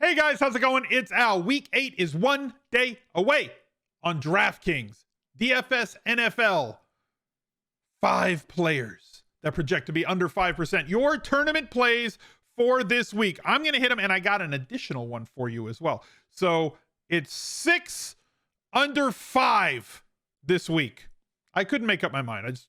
Hey guys, how's it going? It's Al. Week 8 is 1 day away on Draftkings. DFS NFL. 5 players that project to be under 5%. Your tournament plays for this week. I'm going to hit them, and I got an additional one for you as well. So it's 6 under 5 this week. I couldn't make up my mind. I was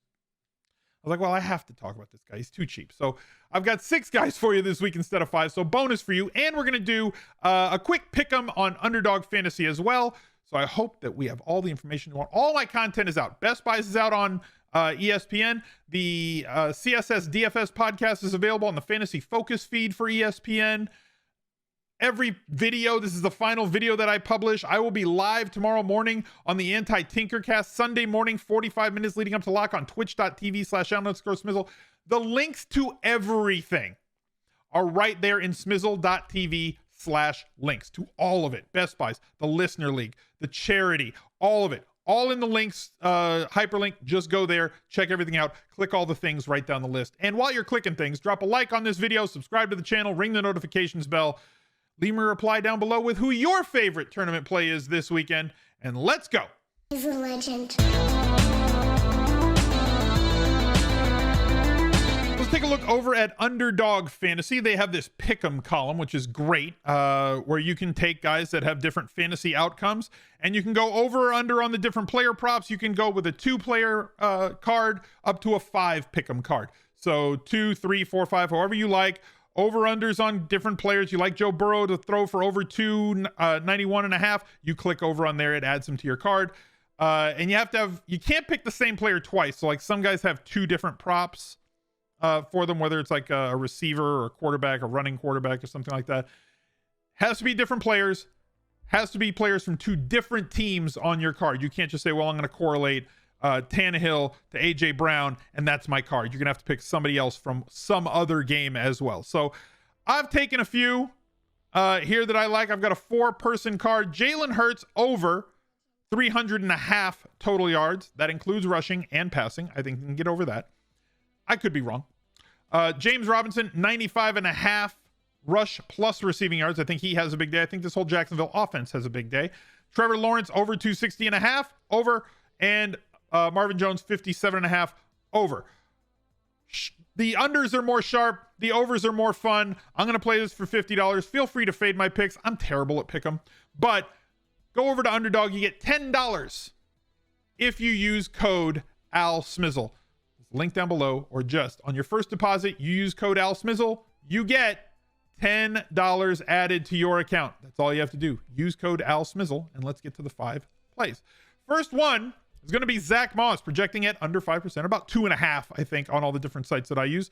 like, well, I have to talk about this guy. He's too cheap. So I've got 6 guys for you this week instead of 5. So bonus for you. And we're going to do a quick pick 'em on Underdog Fantasy as well. So I hope that we have all the information you want. All my content is out. Best Buys is out on ESPN. The CSS DFS podcast is available on the Fantasy Focus feed for ESPN. Every video, this is the final video that I publish. I will be live tomorrow morning on the Anti-Tinkercast, Sunday morning, 45 minutes leading up to lock on twitch.tv/Al_smizzle. The links to everything are right there in smizzle.tv/links to all of it. Best Buys, the Listener League, the charity, all of it. All in the links, hyperlink. Just go there, check everything out, click all the things right down the list. And while you're clicking things, drop a like on this video, subscribe to the channel, ring the notifications bell. Leave me a reply down below with who your favorite tournament play is this weekend, and let's go. He's a legend. Let's take a look over at Underdog Fantasy. They have this pick'em column, which is great, where you can take guys that have different fantasy outcomes, and you can go over or under on the different player props. You can go with a 2-player card up to a 5 pick'em card. So 2, 3, 4, 5, however you like. Over-unders on different players. You like Joe Burrow to throw for over 291.5. You click over on there. It adds them to your card. And you can't pick the same player twice. So like some guys have 2 different props for them, whether it's like a receiver or a quarterback, a running quarterback or something like that. Has to be different players. Has to be players from 2 different teams on your card. You can't just say, well, I'm going to correlate Tannehill to AJ Brown, and that's my card. You're gonna have to pick somebody else from some other game as well. So I've taken a few here that I like. I've got a 4-person card. Jalen Hurts over 300.5 total yards. That includes rushing and passing. I think you can get over that. I could be wrong. James Robinson, 95.5 rush plus receiving yards. I think he has a big day. I think this whole Jacksonville offense has a big day. Trevor Lawrence over 260.5 over, and Marvin Jones 57.5 over. The unders are more sharp. The overs are more fun. I'm going to play this for $50. Feel free to fade my picks. I'm terrible at pick 'em, but go over to Underdog. You get $10 if you use code ALSMIZZLE. Link down below, or just on your first deposit, you use code ALSMIZZLE. You get $10 added to your account. That's all you have to do. Use code ALSMIZZLE, and let's get to the 5 plays. First one is going to be Zach Moss, projecting at under 5%, about 2.5, I think, on all the different sites that I use.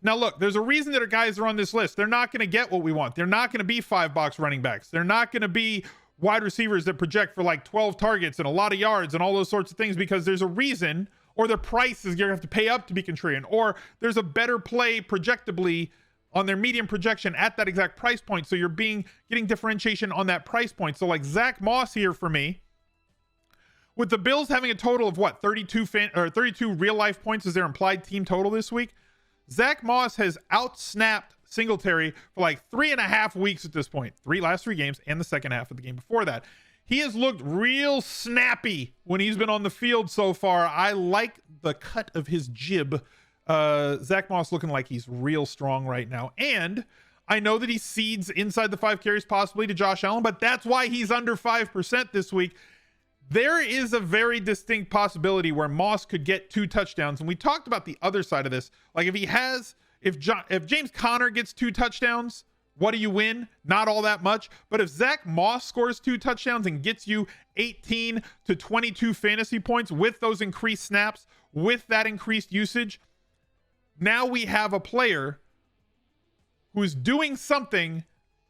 Now, look, there's a reason that our guys are on this list. They're not going to get what we want. They're not going to be 5-box running backs. They're not going to be wide receivers that project for like 12 targets and a lot of yards and all those sorts of things, because there's a reason, or their price is you're going to have to pay up to be contrarian, or there's a better play projectably on their medium projection at that exact price point. So you're getting differentiation on that price point. So like Zach Moss here for me, with the Bills having a total of what, 32 real life points as their implied team total this week, Zach Moss has outsnapped Singletary for like 3.5 weeks at this point. Last 3 games and the second half of the game before that. He has looked real snappy when he's been on the field so far. I like the cut of his jib. Zach Moss looking like he's real strong right now. And I know that he seeds inside the 5 carries possibly to Josh Allen, but that's why he's under 5% this week. There is a very distinct possibility where Moss could get 2 touchdowns. And we talked about the other side of this. Like if James Conner gets 2 touchdowns, what do you win? Not all that much. But if Zach Moss scores 2 touchdowns and gets you 18 to 22 fantasy points with those increased snaps, with that increased usage, now we have a player who's doing something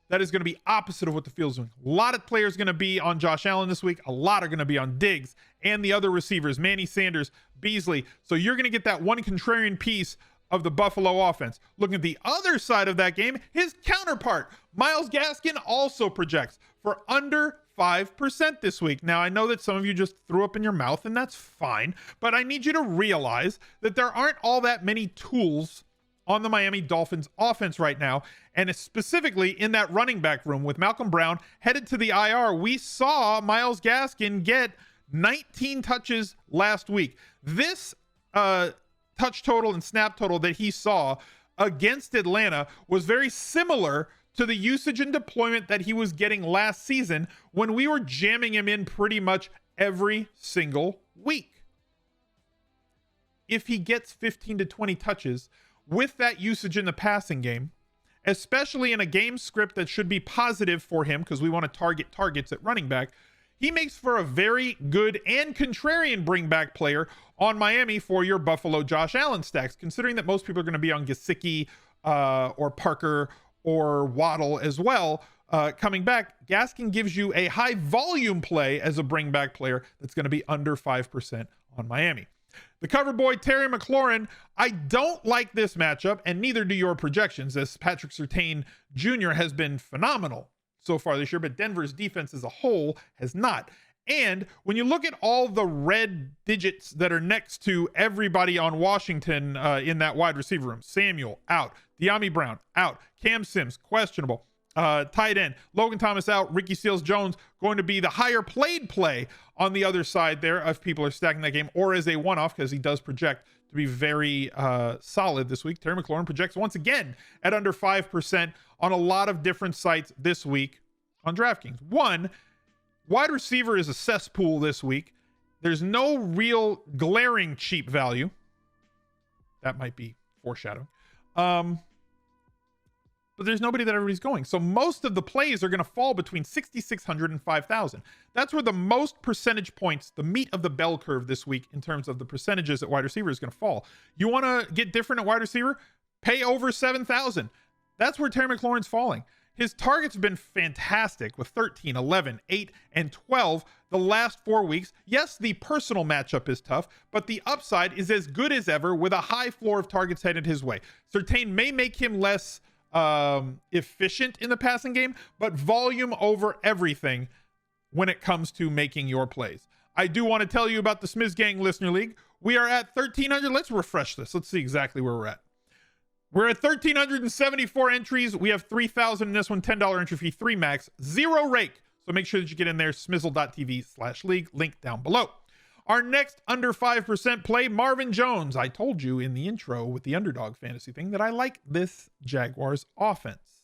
that is going to be opposite of what the field's doing. A lot of players going to be on Josh Allen this week. A lot are going to be on Diggs and the other receivers, Manny Sanders, Beasley. So you're going to get that one contrarian piece of the Buffalo offense. Looking at the other side of that game, his counterpart, MYLES GASKIN, also projects for under 5% this week. Now, I know that some of you just threw up in your mouth, and that's fine, but I need you to realize that there aren't all that many tools on the Miami Dolphins offense right now, and specifically in that running back room with Malcolm Brown headed to the IR. We saw Myles Gaskin get 19 touches last week. This touch total and snap total that he saw against Atlanta was very similar to the usage and deployment that he was getting last season when we were jamming him in pretty much every single week. If he gets 15 to 20 touches with that usage in the passing game, especially in a game script that should be positive for him because we want to target targets at running back, he makes for a very good and contrarian bring back player on Miami for your Buffalo Josh Allen stacks, considering that most people are going to be on Gesicki or Parker or Waddle as well. Coming back, Gaskin gives you a high volume play as a bring back player that's going to be under 5% on Miami. The cover boy, Terry McLaurin, I don't like this matchup, and neither do your projections, as Patrick Surtain Jr. has been phenomenal so far this year, but Denver's defense as a whole has not. And when you look at all the red digits that are next to everybody on Washington in that wide receiver room, Samuel out, De'Ami Brown out, Cam Sims questionable, tight end Logan Thomas out, Ricky Seals-Jones going to be the higher played play on the other side there if people are stacking that game, or as a one-off because he does project to be very solid this week. Terry McLaurin projects once again at under 5% on a lot of different sites this week on DraftKings. One, wide receiver is a cesspool this week. There's no real glaring cheap value. That might be foreshadowing. But there's nobody that everybody's going. So most of the plays are going to fall between 6,600 and 5,000. That's where the most percentage points, the meat of the bell curve this week in terms of the percentages at wide receiver is going to fall. You want to get different at wide receiver? Pay over 7,000. That's where Terry McLaurin's falling. His targets have been fantastic with 13, 11, 8, and 12 the last 4 weeks. Yes, the personal matchup is tough, but the upside is as good as ever with a high floor of targets headed his way. Surtain may make him less efficient in the passing game, but volume over everything when it comes to making your plays. I do want to tell you about the Smiz Gang Listener League. We are at 1,300. Let's refresh this. Let's see exactly where we're at. We're at 1,374 entries. We have 3,000 in this one, $10 entry fee, 3 max, 0 rake. So make sure that you get in there, smizzle.tv/league, link down below. Our next under 5% play, Marvin Jones. I told you in the intro with the underdog fantasy thing that I like this Jaguars offense.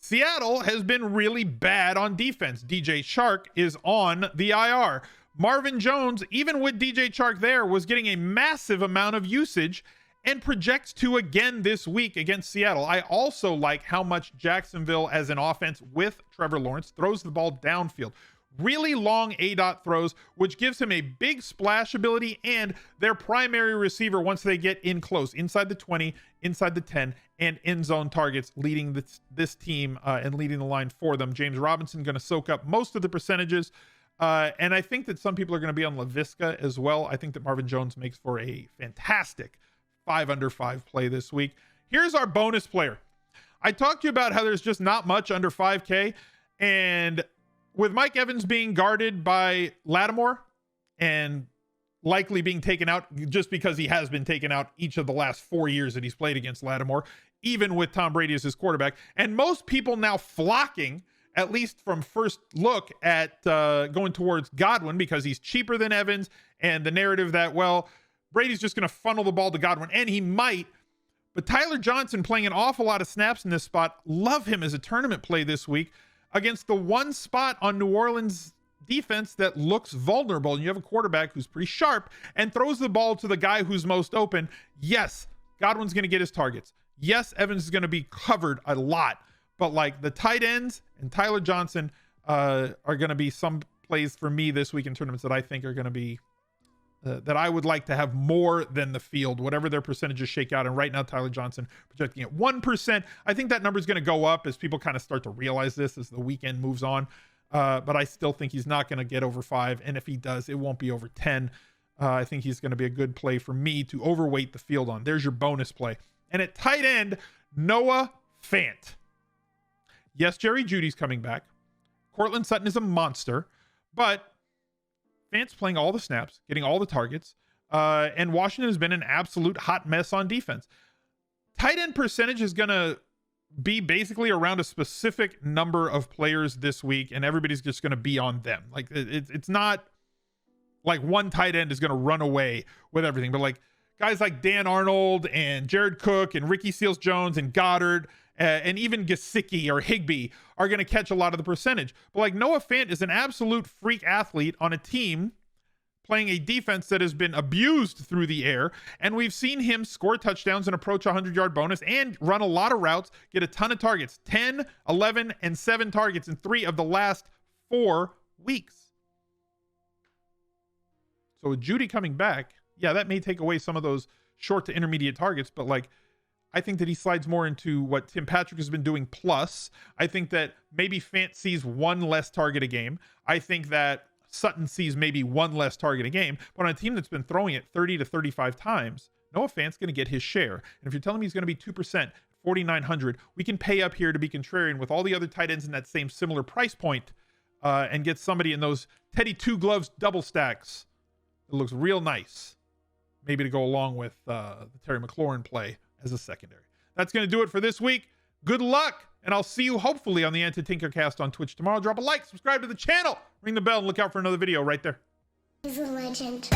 Seattle has been really bad on defense. DJ Chark is on the IR. Marvin Jones, even with DJ Chark there, was getting a massive amount of usage and projects to again this week against Seattle. I also like how much Jacksonville as an offense with Trevor Lawrence throws the ball downfield. Really long A-dot throws, which gives him a big splash ability, and their primary receiver once they get in close, inside the 20, inside the 10, and end zone targets, leading this team and leading the line for them. James Robinson going to soak up most of the percentages. And I think that some people are going to be on LaVisca as well. I think that Marvin Jones makes for a fantastic 5 under 5 play this week. Here's our bonus player. I talked to you about how there's just not much under 5K, and with Mike Evans being guarded by Lattimore and likely being taken out just because he has been taken out each of the last 4 years that he's played against Lattimore, even with Tom Brady as his quarterback, and most people now flocking, at least from first look, at going towards Godwin because he's cheaper than Evans, and the narrative that, well, Brady's just going to funnel the ball to Godwin, and he might. But Tyler Johnson playing an awful lot of snaps in this spot. Love him as a tournament play this week against the one spot on New Orleans defense that looks vulnerable. And you have a quarterback who's pretty sharp and throws the ball to the guy who's most open. Yes, Godwin's going to get his targets. Yes, Evans is going to be covered a lot. But like the tight ends and Tyler Johnson are going to be some plays for me this week in tournaments that I think are going to be that I would like to have more than the field, whatever their percentages shake out. And right now, Tyler Johnson projecting at 1%. I think that number is going to go up as people kind of start to realize this as the weekend moves on. But I still think he's not going to get over 5. And if he does, it won't be over 10. I think he's going to be a good play for me to overweight the field on. There's your bonus play. And at tight end, Noah Fant. Yes, Jerry Jeudy's coming back. Cortland Sutton is a monster, but Fant's playing all the snaps, getting all the targets, and Washington has been an absolute hot mess on defense. tight end percentage is going to be basically around a specific number of players this week, and everybody's just going to be on them. Like it's not like one tight end is going to run away with everything, but like guys like Dan Arnold and Jared Cook and Ricky Seals-Jones and Goddard and even Gesicki or Higbee are going to catch a lot of the percentage. But like Noah Fant is an absolute freak athlete on a team playing a defense that has been abused through the air, and we've seen him score touchdowns and approach a 100-yard bonus and run a lot of routes, get a ton of targets, 10, 11, and 7 targets in 3 of the last 4 weeks. So with Judy coming back, yeah, that may take away some of those short to intermediate targets, but like I think that he slides more into what Tim Patrick has been doing plus. I think that maybe Fant sees 1 less target a game. I think that Sutton sees maybe 1 less target a game, but on a team that's been throwing it 30 to 35 times, Noah Fant's going to get his share. And if you're telling me he's going to be 2%, 4,900, we can pay up here to be contrarian with all the other tight ends in that same similar price point and get somebody in those Teddy 2 gloves double stacks. It looks real nice. Maybe to go along with the Terry McLaurin play as a secondary. That's going to do it for this week. Good luck, and I'll see you hopefully on the Anti-Tinkercast on Twitch tomorrow. Drop a like, subscribe to the channel, ring the bell, and look out for another video right there. He's a legend.